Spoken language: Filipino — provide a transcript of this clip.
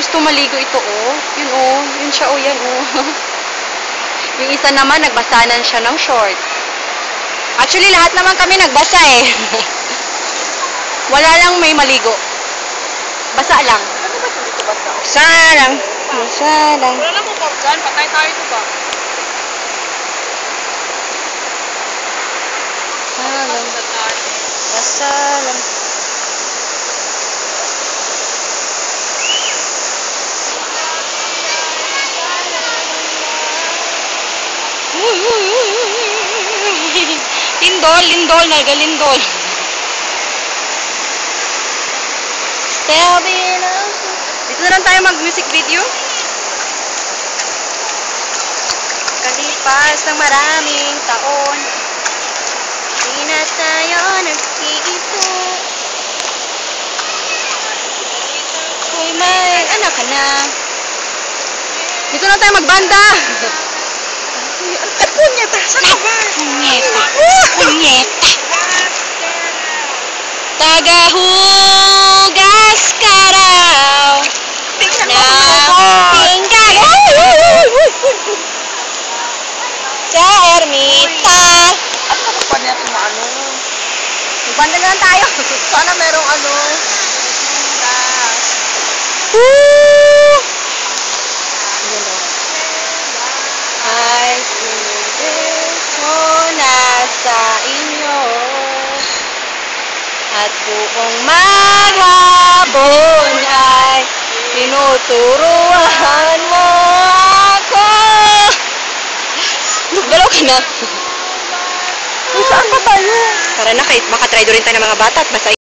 gusto maligo ito, oh. Yun, oh. Yun siya, oh. Yan, oh. Yung isa naman, nagbasanan siya ng short. Actually, lahat naman kami nagbasa, eh. Wala lang may maligo. Basa lang. Ano ba dito basta? Basa lang. Basa lang. Wala lang mo dyan. Patay tayo ito ba? Basa lang. Basa lang. Lindol, nagalindol. Still being dito na lang tayo mag-music video. Kalipas ng maraming taon, di na tayo nagkiito. Kung may anak ka na, dito na tayo magbanda. Punyeta! Saan ka ba? Punyeta! Tagahugas ka raw ng pinggan sa ermita. Ano ka pa niya itong ano? Magbanda na lang tayo. Sana merong ano? Ay, sinundes mo na sa inyo at buong maghapon ay tinuturuan mo ako. Galaw ka na. Saan pa tayo? Tara na, kahit makatry doon rin tayo ng mga bata at basta